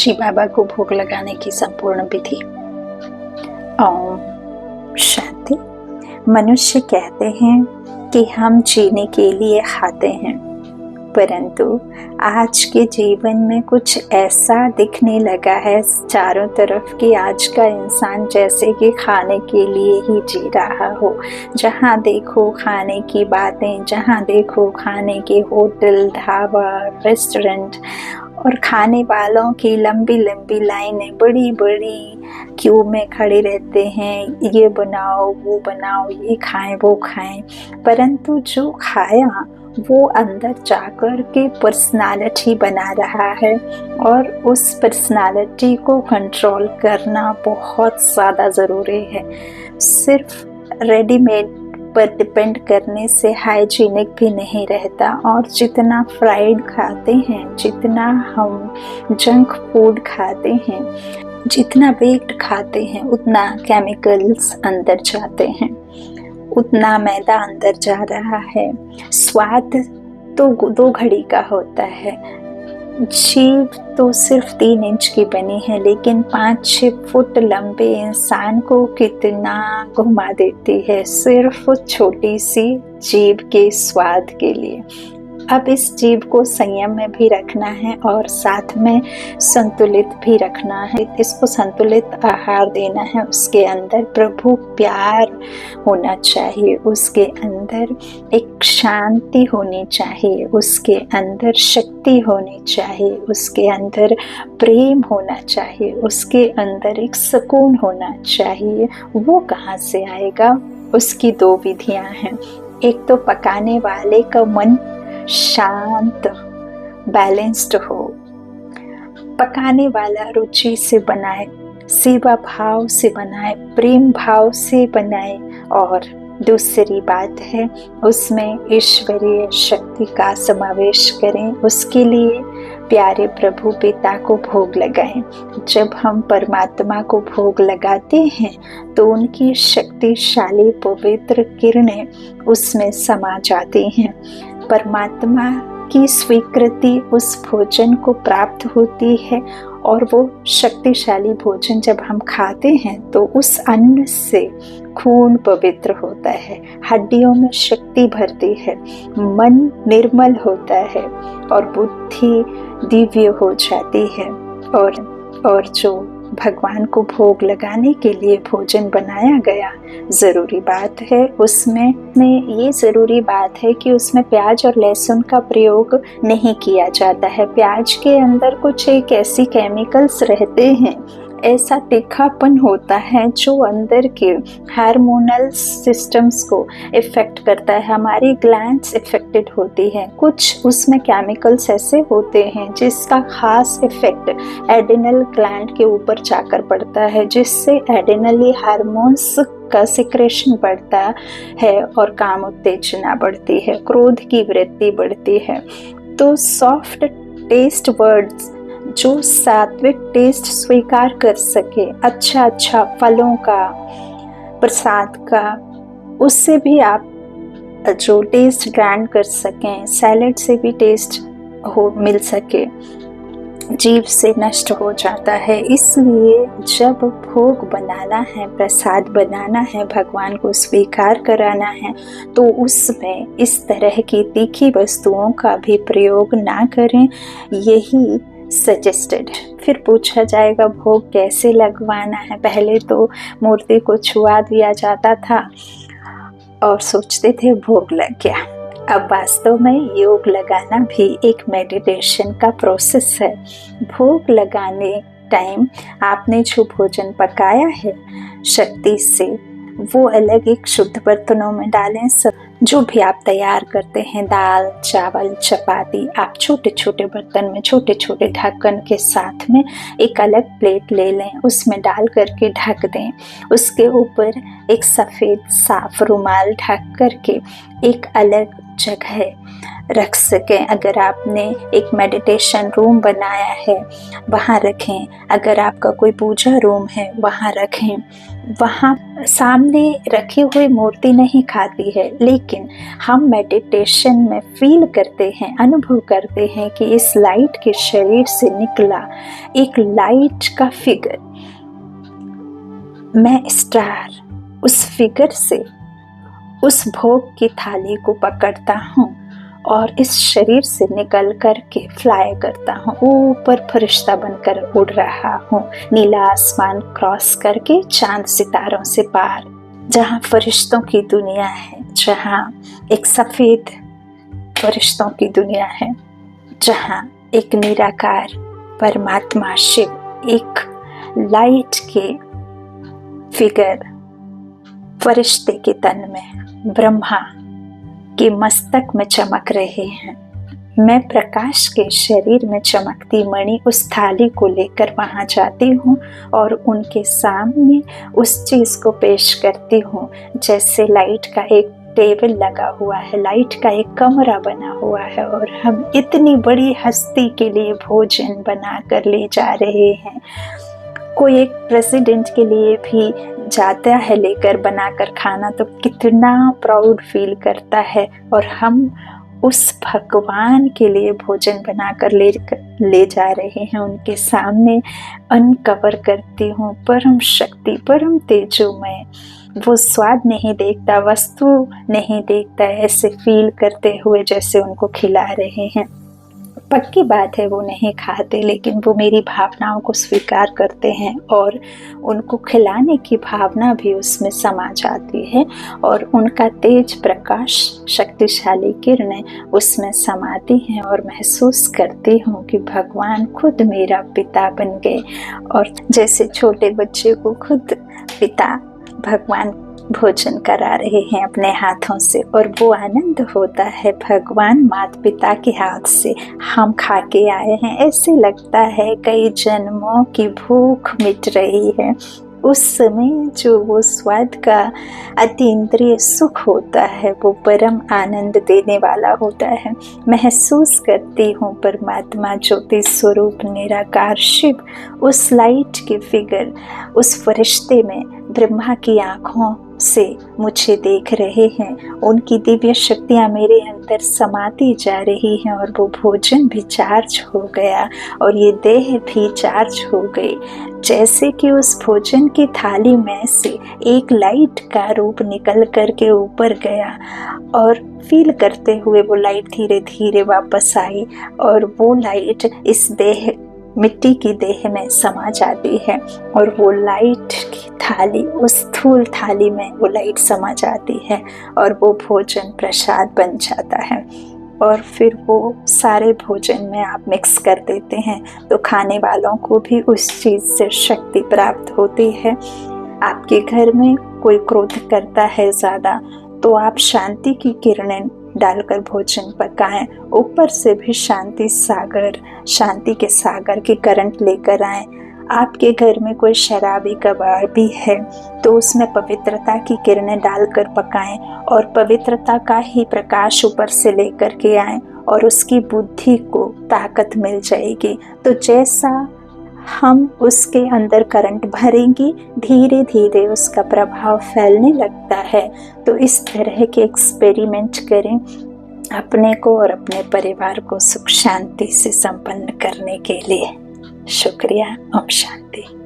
शिव बाबा को भोग लगाने की संपूर्ण विधि। ओम शांति। मनुष्य कहते हैं कि हम जीने के लिए खाते हैं, परंतु आज के जीवन में कुछ ऐसा दिखने लगा है चारों तरफ कि आज का इंसान जैसे कि खाने के लिए ही जी रहा हो। जहाँ देखो खाने की बातें, जहाँ देखो खाने के होटल, ढाबा, रेस्टोरेंट और खाने वालों की लंबी लंबी लाइनें, बड़ी बड़ी क्यू में खड़े रहते हैं। ये बनाओ, वो बनाओ, ये खाएं, वो खाएं, परंतु जो खाया वो अंदर जाकर के पर्सनालिटी बना रहा है और उस पर्सनालिटी को कंट्रोल करना बहुत ज़्यादा ज़रूरी है। सिर्फ रेडीमेड पर डिपेंड करने से हाइजीनिक भी नहीं रहता और जितना फ्राइड खाते हैं, जितना हम जंक फूड खाते हैं, जितना बेक्ड खाते हैं, उतना केमिकल्स अंदर जाते हैं, उतना मैदा अंदर जा रहा है। स्वाद तो 2 घड़ी का होता है। जीभ तो सिर्फ 3 इंच की बनी है, लेकिन 5-6 फुट लंबे इंसान को कितना घुमा देती है सिर्फ छोटी सी जीभ के स्वाद के लिए। अब इस जीभ को संयम में भी रखना है और साथ में संतुलित भी रखना है। इसको संतुलित आहार देना है। उसके अंदर प्रभु प्यार होना चाहिए, उसके अंदर एक शांति होनी चाहिए, उसके अंदर शक्ति होनी चाहिए, उसके अंदर प्रेम होना चाहिए, उसके अंदर एक सुकून होना चाहिए। वो कहाँ से आएगा? उसकी 2 विधियाँ हैं। एक तो पकाने वाले का मन शांत, बैलेंस्ड हो, पकाने वाला रुचि से बनाए, सेवा भाव से बनाए, प्रेम भाव से बनाए, और दूसरी बात है उसमें ईश्वरीय शक्ति का समावेश करें। उसके लिए प्यारे प्रभु पिता को भोग लगाएं। जब हम परमात्मा को भोग लगाते हैं तो उनकी शक्तिशाली पवित्र किरणें उसमें समा जाती हैं। परमात्मा की स्वीकृति उस भोजन को प्राप्त होती है और वो शक्तिशाली भोजन जब हम खाते हैं तो उस अन्न से खून पवित्र होता है, हड्डियों में शक्ति भरती है, मन निर्मल होता है और बुद्धि दिव्य हो जाती है। और जो भगवान को भोग लगाने के लिए भोजन बनाया गया, ज़रूरी बात है उसमें ये ज़रूरी बात है कि उसमें प्याज और लहसुन का प्रयोग नहीं किया जाता है। प्याज के अंदर कुछ एक ऐसी केमिकल्स रहते हैं, ऐसा तीखापन होता है जो अंदर के हार्मोनल सिस्टम्स को इफ़ेक्ट करता है, हमारी ग्लैंड्स इफ़ेक्टेड होती हैं। कुछ उसमें केमिकल्स ऐसे होते हैं जिसका ख़ास इफ़ेक्ट एडिनल ग्लैंड के ऊपर जाकर पड़ता है, जिससे एडिनली हार्मोन्स का सिक्रेशन बढ़ता है और काम उत्तेजना बढ़ती है, क्रोध की वृद्धि बढ़ती है। तो सॉफ्ट टेस्ट वर्ड्स जो सात्विक टेस्ट स्वीकार कर सके, अच्छा फलों का, प्रसाद का, उससे भी आप जो टेस्ट ग्रैंड कर सकें, सैलेड से भी टेस्ट मिल सके, जीभ से नष्ट हो जाता है। इसलिए जब भोग बनाना है, प्रसाद बनाना है, भगवान को स्वीकार कराना है, तो उसमें इस तरह की तीखी वस्तुओं का भी प्रयोग ना करें, यही सजेस्टेड। फिर पूछा जाएगा भोग कैसे लगवाना है। पहले तो मूर्ति को छुआ दिया जाता था और सोचते थे भोग लग गया। अब वास्तव में योग लगाना भी एक मेडिटेशन का प्रोसेस है। भोग लगाने टाइम आपने जो भोजन पकाया है शक्ति से, वो अलग एक शुद्ध बर्तनों में डालें। सब जो भी आप तैयार करते हैं, दाल, चावल, चपाती, आप छोटे छोटे बर्तन में छोटे छोटे ढक्कन के साथ में एक अलग प्लेट ले लें, उसमें डाल करके ढक दें। उसके ऊपर एक सफ़ेद साफ रुमाल ढक करके एक अलग जगह रख सकें। अगर आपने एक मेडिटेशन रूम बनाया है वहाँ रखें, अगर आपका कोई पूजा रूम है वहाँ रखें। वहाँ सामने रखी हुई मूर्ति नहीं खाती है, लेकिन हम मेडिटेशन में फील करते हैं, अनुभव करते हैं कि इस लाइट के शरीर से निकला एक लाइट का फिगर, मैं स्टार, उस फिगर से उस भोग की थाली को पकड़ता हूँ और इस शरीर से निकल कर के फ्लाई करता हूँ, ऊपर फरिश्ता बनकर उड़ रहा हूँ, नीला आसमान क्रॉस करके चांद सितारों से पार, जहाँ फरिश्तों की दुनिया है, जहाँ एक सफ़ेद फरिश्तों की दुनिया है, जहाँ एक निराकार परमात्मा शिव एक लाइट के फिगर फरिश्ते के तन में ब्रह्मा के मस्तक में चमक रहे हैं। मैं प्रकाश के शरीर में चमकती मणि उस थाली को लेकर वहां जाती हूँ और उनके सामने उस चीज को पेश करती हूँ, जैसे लाइट का एक टेबल लगा हुआ है, लाइट का एक कमरा बना हुआ है और हम इतनी बड़ी हस्ती के लिए भोजन बना कर ले जा रहे हैं। कोई एक प्रेसिडेंट के लिए भी जाता है लेकर बनाकर खाना तो कितना प्राउड फील करता है, और हम उस भगवान के लिए भोजन बनाकर ले जा रहे हैं। उनके सामने अनकवर करती हूँ परम शक्ति, परम तेजोमय। वो स्वाद नहीं देखता, वस्तु नहीं देखता, ऐसे फील करते हुए जैसे उनको खिला रहे हैं। पक्की बात है वो नहीं खाते, लेकिन वो मेरी भावनाओं को स्वीकार करते हैं और उनको खिलाने की भावना भी उसमें समा जाती है और उनका तेज प्रकाश शक्तिशाली किरणें उसमें समाती हैं और महसूस करती हूँ कि भगवान खुद मेरा पिता बन गए। और जैसे छोटे बच्चे को खुद पिता भगवान भोजन करा रहे हैं अपने हाथों से, और वो आनंद होता है भगवान माता पिता के हाथ से हम खा के आए हैं। ऐसे लगता है कई जन्मों की भूख मिट रही है। उस समय जो वो स्वाद का अतीन्द्रिय सुख होता है वो परम आनंद देने वाला होता है। महसूस करती हूँ परमात्मा ज्योति स्वरूप निराकार शिव उस लाइट के फिगर उस फरिश्ते में ब्रह्मा की आँखों से मुझे देख रहे हैं। उनकी दिव्य शक्तियाँ मेरे अंदर समाती जा रही हैं और वो भोजन भी चार्ज हो गया और ये देह भी चार्ज हो गई। जैसे कि उस भोजन की थाली में से एक लाइट का रूप निकल करके ऊपर गया और फील करते हुए वो लाइट धीरे धीरे वापस आई और वो लाइट इस देह मिट्टी की देह में समा जाती है और वो लाइट की थाली उस स्थूल थाली में वो लाइट समा जाती है और वो भोजन प्रसाद बन जाता है। और फिर वो सारे भोजन में आप मिक्स कर देते हैं तो खाने वालों को भी उस चीज़ से शक्ति प्राप्त होती है। आपके घर में कोई क्रोध करता है ज़्यादा तो आप शांति की किरणें डालकर भोजन पकाएं, ऊपर से भी शांति के सागर की करंट लेकर आएं। आपके घर में कोई शराबी कबाड़ भी है तो उसमें पवित्रता की किरणें डालकर पकाएं और पवित्रता का ही प्रकाश ऊपर से लेकर के आएं और उसकी बुद्धि को ताकत मिल जाएगी। तो जैसा हम उसके अंदर करंट भरेंगे धीरे धीरे उसका प्रभाव फैलने लगता है। तो इस तरह के एक्सपेरिमेंट करें अपने को और अपने परिवार को सुख शांति से संपन्न करने के लिए। शुक्रिया। ओम शांति।